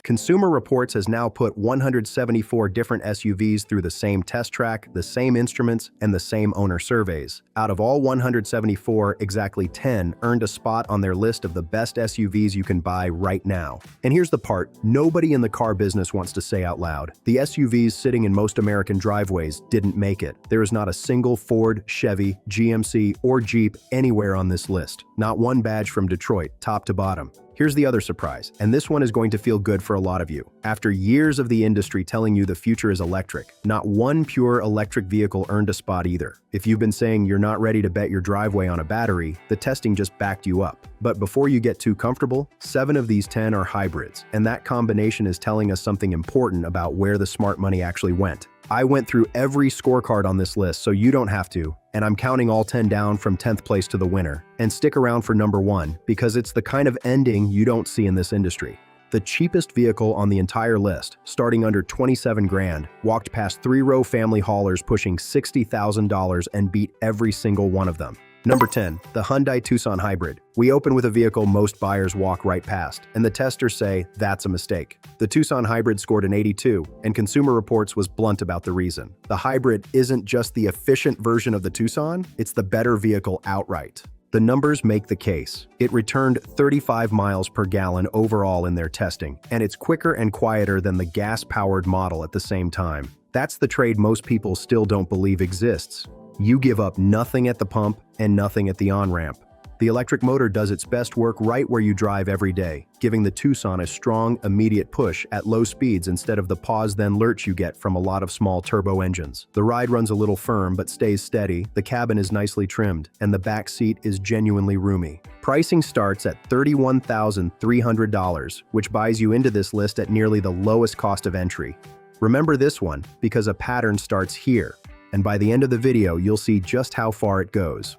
Consumer Reports has now put 174 different SUVs through the same test track, the same instruments, and the same owner surveys. Out of all 174, exactly 10 earned a spot on their list of the best SUVs you can buy right now. And here's the part nobody in the car business wants to say out loud. The SUVs sitting in most American driveways didn't make it. There is not a single Ford, Chevy, GMC, or Jeep anywhere on this list. Not one badge from Detroit, top to bottom. Here's the other surprise, and this one is going to feel good for a lot of you. After years of the industry telling you the future is electric, not one pure electric vehicle earned a spot either. If you've been saying you're not ready to bet your driveway on a battery, the testing just backed you up. But before you get too comfortable, 7 of these 10 are hybrids, and that combination is telling us something important about where the smart money actually went. I went through every scorecard on this list so you don't have to, and I'm counting all 10 down from 10th place to the winner. And stick around for number 1, because it's the kind of ending you don't see in this industry. The cheapest vehicle on the entire list, starting under 27 grand, walked past 3-row family haulers pushing $60,000 and beat every single one of them. Number 10, the Hyundai Tucson Hybrid. We open with a vehicle most buyers walk right past, and the testers say that's a mistake. The Tucson Hybrid scored an 82, and Consumer Reports was blunt about the reason. The Hybrid isn't just the efficient version of the Tucson, it's the better vehicle outright. The numbers make the case. It returned 35 miles per gallon overall in their testing, and it's quicker and quieter than the gas-powered model at the same time. That's the trade most people still don't believe exists. You give up nothing at the pump and nothing at the on-ramp. The electric motor does its best work right where you drive every day, giving the Tucson a strong, immediate push at low speeds instead of the pause then lurch you get from a lot of small turbo engines. The ride runs a little firm but stays steady, the cabin is nicely trimmed, and the back seat is genuinely roomy. Pricing starts at $31,300, which buys you into this list at nearly the lowest cost of entry. Remember this one, because a pattern starts here, and by the end of the video you'll see just how far it goes.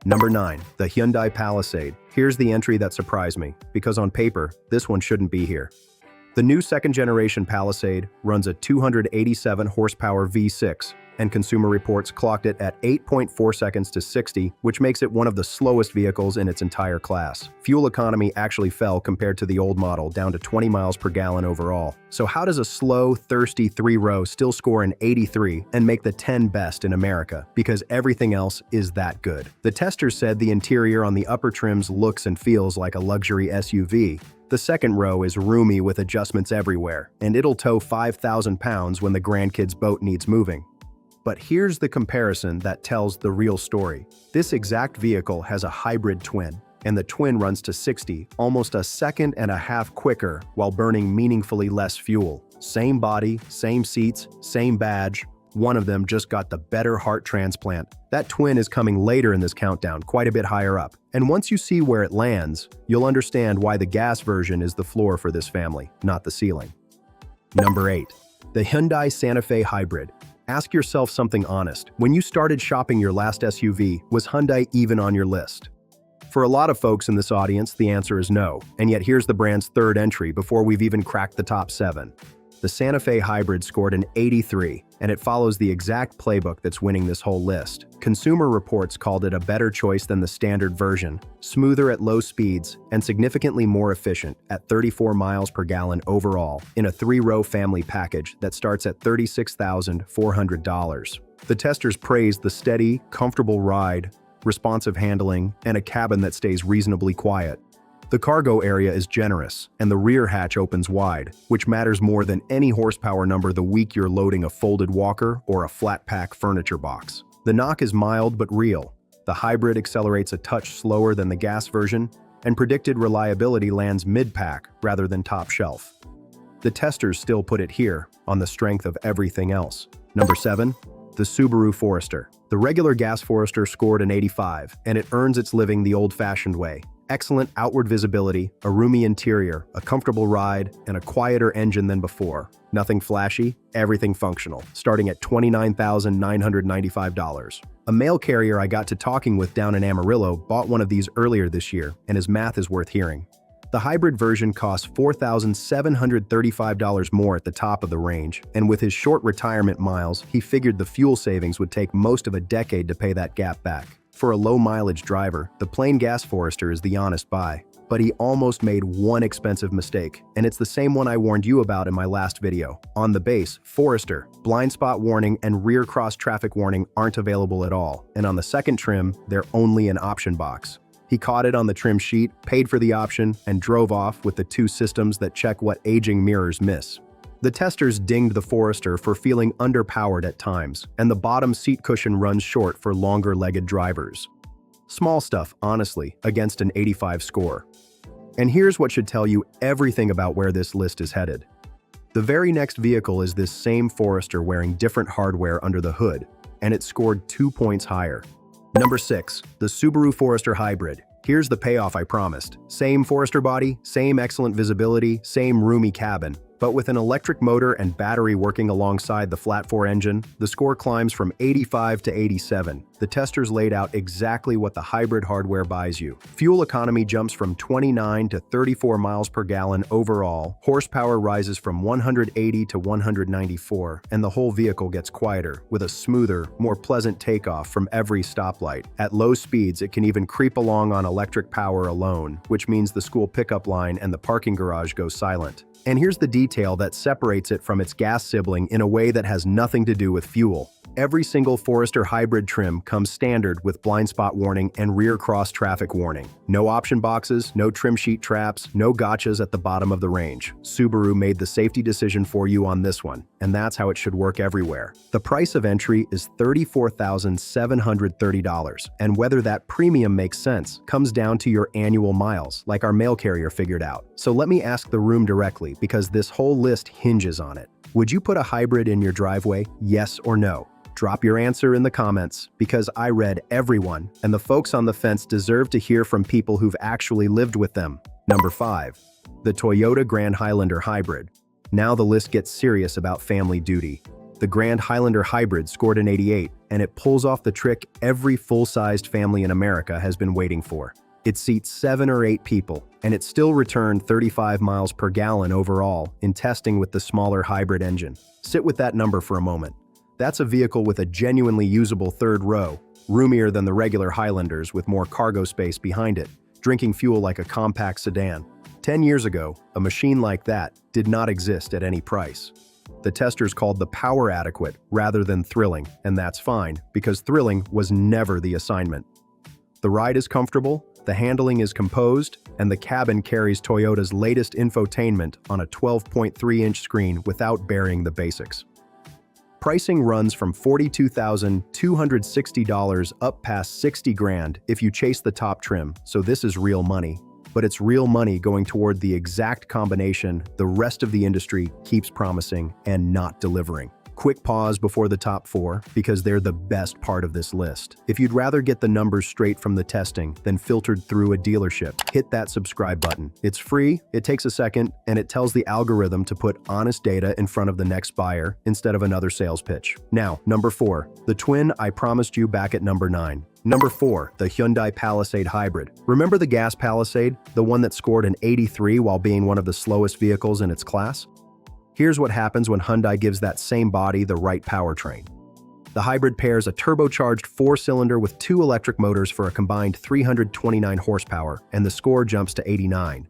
Number 9, the Hyundai Palisade. Here's the entry that surprised me, because on paper, this one shouldn't be here. The new second-generation Palisade runs a 287 horsepower V6, and Consumer Reports clocked it at 8.4 seconds to 60, which makes it one of the slowest vehicles in its entire class. Fuel economy actually fell compared to the old model, down to 20 miles per gallon overall. So how does a slow, thirsty 3-row still score an 83 and make the 10 best in America? Because everything else is that good. The testers said the interior on the upper trims looks and feels like a luxury SUV. The second row is roomy with adjustments everywhere, and it'll tow 5,000 pounds when the grandkids' boat needs moving. But here's the comparison that tells the real story. This exact vehicle has a hybrid twin, and the twin runs to 60 almost a second and a half quicker while burning meaningfully less fuel. Same body, same seats, same badge. One of them just got the better heart transplant. That twin is coming later in this countdown, quite a bit higher up. And once you see where it lands, you'll understand why the gas version is the floor for this family, not the ceiling. Number 8, the Hyundai Santa Fe Hybrid. Ask yourself something honest. When you started shopping your last SUV, was Hyundai even on your list? For a lot of folks in this audience, the answer is no. And yet here's the brand's third entry before we've even cracked the top 7. The Santa Fe Hybrid scored an 83, and it follows the exact playbook that's winning this whole list. Consumer Reports called it a better choice than the standard version, smoother at low speeds, and significantly more efficient at 34 miles per gallon overall in a 3-row family package that starts at $36,400. The testers praised the steady, comfortable ride, responsive handling, and a cabin that stays reasonably quiet. The cargo area is generous, and the rear hatch opens wide, which matters more than any horsepower number the week you're loading a folded walker or a flat-pack furniture box. The knock is mild but real. The hybrid accelerates a touch slower than the gas version, and predicted reliability lands mid-pack rather than top shelf. The testers still put it here, on the strength of everything else. Number 7, the Subaru Forester. The regular gas Forester scored an 85, and it earns its living the old-fashioned way. Excellent outward visibility, a roomy interior, a comfortable ride, and a quieter engine than before. Nothing flashy, everything functional, starting at $29,995. A mail carrier I got to talking with down in Amarillo bought one of these earlier this year, and his math is worth hearing. The hybrid version costs $4,735 more at the top of the range, and with his short retirement miles, he figured the fuel savings would take most of a decade to pay that gap back. For a low-mileage driver, the plain gas Forester is the honest buy. but he almost made one expensive mistake, and it's the same one I warned you about in my last video. On the base, Forester, blind spot warning and rear cross traffic warning aren't available at all, and on the second trim, they're only an option box. He caught it on the trim sheet, paid for the option, and drove off with the two systems that check what aging mirrors miss. The testers dinged the Forester for feeling underpowered at times, and the bottom seat cushion runs short for longer-legged drivers. Small stuff, honestly, against an 85 score. And here's what should tell you everything about where this list is headed. The very next vehicle is this same Forester wearing different hardware under the hood, and it scored 2 points higher. Number 6, the Subaru Forester Hybrid. Here's the payoff I promised. Same Forester body, same excellent visibility, same roomy cabin. But with an electric motor and battery working alongside the flat-4 engine, the score climbs from 85 to 87. The testers laid out exactly what the hybrid hardware buys you. Fuel economy jumps from 29 to 34 miles per gallon overall, horsepower rises from 180 to 194, and the whole vehicle gets quieter, with a smoother, more pleasant takeoff from every stoplight. At low speeds, it can even creep along on electric power alone, which means the school pickup line and the parking garage go silent. And here's the detail that separates it from its gas sibling in a way that has nothing to do with fuel. Every single Forester hybrid trim comes standard with blind spot warning and rear cross traffic warning. No option boxes, no trim sheet traps, no gotchas at the bottom of the range. Subaru made the safety decision for you on this one, and that's how it should work everywhere. The price of entry is $34,730, and whether that premium makes sense comes down to your annual miles, like our mail carrier figured out. So let me ask the room directly, because this whole list hinges on it. Would you put a hybrid in your driveway, yes or no? Drop your answer in the comments, because I read everyone, and the folks on the fence deserve to hear from people who've actually lived with them. Number 5. The Toyota Grand Highlander Hybrid. Now the list gets serious about family duty. The Grand Highlander Hybrid scored an 88, and it pulls off the trick every full-sized family in America has been waiting for. It seats 7 or 8 people, and it still returned 35 miles per gallon overall in testing with the smaller hybrid engine. Sit with that number for a moment. That's a vehicle with a genuinely usable third row, roomier than the regular Highlanders with more cargo space behind it, drinking fuel like a compact sedan. 10 years ago, a machine like that did not exist at any price. The testers called the power adequate rather than thrilling, and that's fine, because thrilling was never the assignment. The ride is comfortable, the handling is composed, and the cabin carries Toyota's latest infotainment on a 12.3-inch screen without burying the basics. Pricing runs from $42,260 up past $60,000 if you chase the top trim, so this is real money. But it's real money going toward the exact combination the rest of the industry keeps promising and not delivering. Quick pause before the top 4, because they're the best part of this list. If you'd rather get the numbers straight from the testing than filtered through a dealership, hit that subscribe button. It's free, it takes a second, and it tells the algorithm to put honest data in front of the next buyer instead of another sales pitch. Now, number 4, the twin I promised you back at number 9. Number 4, the Hyundai Palisade Hybrid. Remember the gas Palisade, the one that scored an 83 while being one of the slowest vehicles in its class? Here's what happens when Hyundai gives that same body the right powertrain. The hybrid pairs a turbocharged 4-cylinder with 2 electric motors for a combined 329 horsepower, and the score jumps to 89.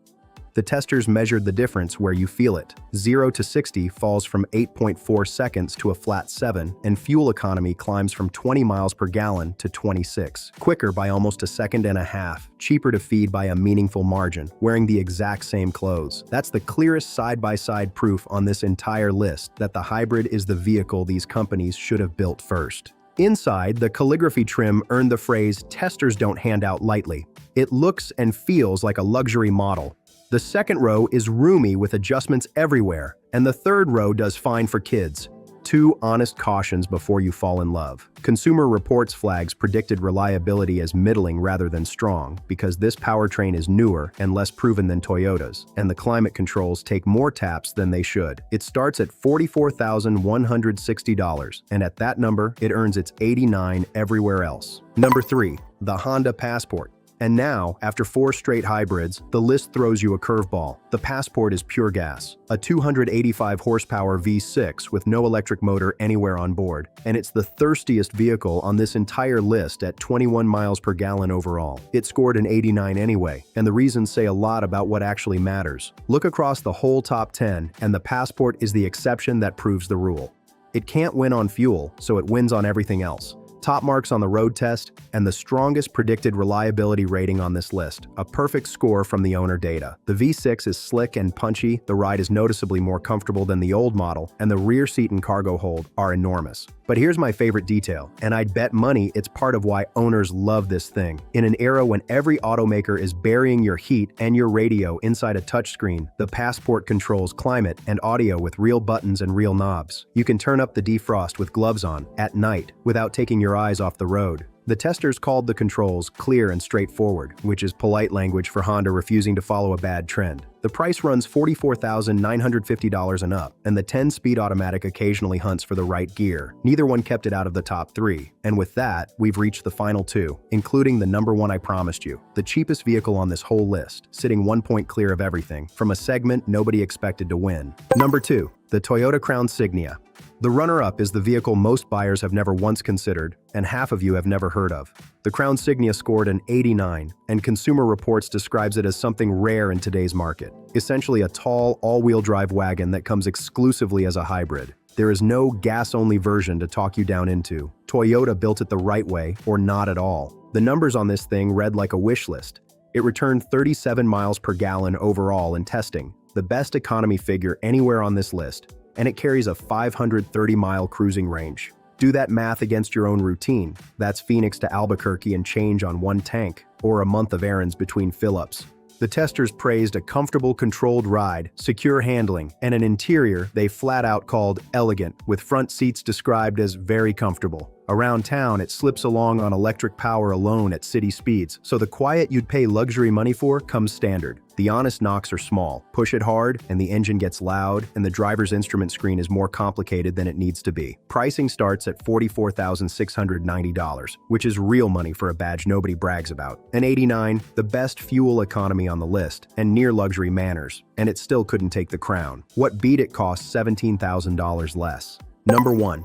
The testers measured the difference where you feel it. 0 to 60 falls from 8.4 seconds to a flat 7, and fuel economy climbs from 20 miles per gallon to 26. Quicker by almost a second and a half, cheaper to feed by a meaningful margin, wearing the exact same clothes. That's the clearest side-by-side proof on this entire list that the hybrid is the vehicle these companies should have built first. Inside, the calligraphy trim earned the phrase "testers don't hand out lightly." It looks and feels like a luxury model. The second row is roomy with adjustments everywhere, and the third row does fine for kids. 2 honest cautions before you fall in love. Consumer Reports flags predicted reliability as middling rather than strong, because this powertrain is newer and less proven than Toyota's, and the climate controls take more taps than they should. It starts at $44,160, and at that number, it earns its 89 everywhere else. Number 3, the Honda Passport. And now, after 4 straight hybrids, the list throws you a curveball. The Passport is pure gas, a 285 horsepower V6 with no electric motor anywhere on board, and it's the thirstiest vehicle on this entire list at 21 miles per gallon overall. It scored an 89 anyway, and the reasons say a lot about what actually matters. Look across the whole top 10, and the Passport is the exception that proves the rule. It can't win on fuel, so it wins on everything else. Top marks on the road test, and the strongest predicted reliability rating on this list, a perfect score from the owner data. The V6 is slick and punchy, the ride is noticeably more comfortable than the old model, and the rear seat and cargo hold are enormous. But here's my favorite detail, and I'd bet money it's part of why owners love this thing. In an era when every automaker is burying your heat and your radio inside a touchscreen, the Passport controls climate and audio with real buttons and real knobs. You can turn up the defrost with gloves on, at night, without taking your eyes off the road. The testers called the controls clear and straightforward, which is polite language for Honda refusing to follow a bad trend. The price runs $44,950 and up, and the 10-speed automatic occasionally hunts for the right gear. Neither one kept it out of the top 3. And with that, we've reached the final 2, including the number 1 I promised you, the cheapest vehicle on this whole list, sitting 1 point clear of everything, from a segment nobody expected to win. Number 2, the Toyota Crown Signia. The runner-up is the vehicle most buyers have never once considered, and half of you have never heard of. The Crown Signia scored an 89, and Consumer Reports describes it as something rare in today's market. Essentially a tall, all-wheel drive wagon that comes exclusively as a hybrid. There is no gas-only version to talk you down into. Toyota built it the right way, or not at all. The numbers on this thing read like a wish list. It returned 37 miles per gallon overall in testing, the best economy figure anywhere on this list, and it carries a 530-mile cruising range. Do that math against your own routine. That's Phoenix to Albuquerque and change on 1 tank, or a month of errands between fill-ups. The testers praised a comfortable, controlled ride, secure handling, and an interior they flat-out called elegant, with front seats described as very comfortable. Around town, it slips along on electric power alone at city speeds, so the quiet you'd pay luxury money for comes standard. The honest knocks are small. Push it hard, and the engine gets loud, and the driver's instrument screen is more complicated than it needs to be. Pricing starts at $44,690, which is real money for a badge nobody brags about. An 89, the best fuel economy on the list, and near luxury manners, and it still couldn't take the crown. What beat it cost $17,000 less. Number 1.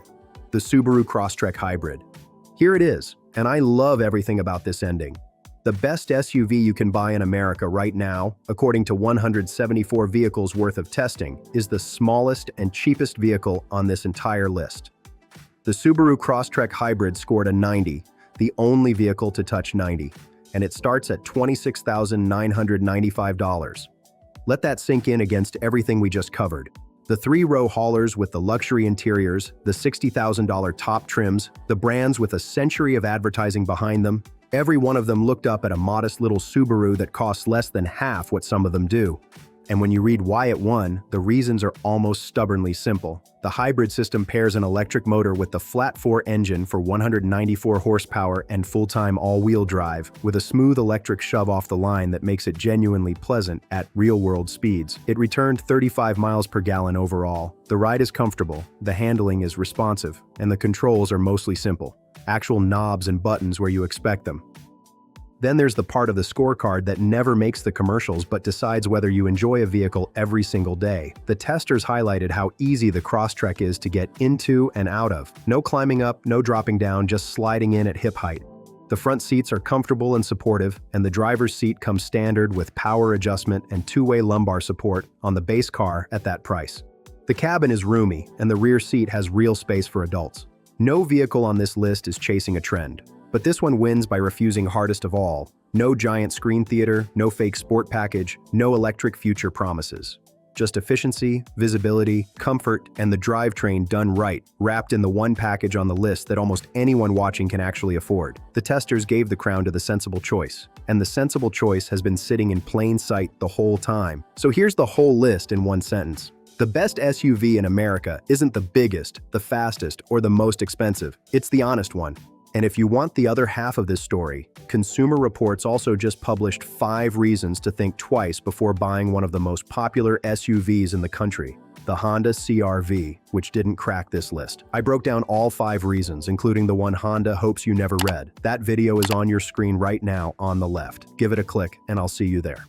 The Subaru Crosstrek Hybrid. Here it is, and I love everything about this ending. The best SUV you can buy in America right now, according to 174 vehicles worth of testing, is the smallest and cheapest vehicle on this entire list. The Subaru Crosstrek Hybrid scored a 90, the only vehicle to touch 90, and it starts at $26,995. Let that sink in against everything we just covered. The 3-row haulers with the luxury interiors, the $60,000 top trims, the brands with a century of advertising behind them, every one of them looked up at a modest little Subaru that costs less than half what some of them do. And when you read why it won, the reasons are almost stubbornly simple. The hybrid system pairs an electric motor with the flat-4 engine for 194 horsepower and full-time all-wheel drive, with a smooth electric shove off the line that makes it genuinely pleasant at real-world speeds. It returned 35 miles per gallon overall. The ride is comfortable, the handling is responsive, and the controls are mostly simple. Actual knobs and buttons where you expect them. Then there's the part of the scorecard that never makes the commercials but decides whether you enjoy a vehicle every single day. The testers highlighted how easy the Crosstrek is to get into and out of. No climbing up, no dropping down, just sliding in at hip height. The front seats are comfortable and supportive, and the driver's seat comes standard with power adjustment and 2-way lumbar support on the base car at that price. The cabin is roomy, and the rear seat has real space for adults. No vehicle on this list is chasing a trend. But this one wins by refusing hardest of all. No giant screen theater, no fake sport package, no electric future promises. Just efficiency, visibility, comfort, and the drivetrain done right, wrapped in the one package on the list that almost anyone watching can actually afford. The testers gave the crown to the sensible choice, and the sensible choice has been sitting in plain sight the whole time. So here's the whole list in one sentence. The best SUV in America isn't the biggest, the fastest, or the most expensive. It's the honest one. And if you want the other half of this story, Consumer Reports also just published 5 reasons to think twice before buying one of the most popular SUVs in the country. The the Honda CR-V, which didn't crack this list. I broke down all 5 reasons, including the one Honda hopes you never read. That video is on your screen right now on the left. Give it a click, and I'll see you there.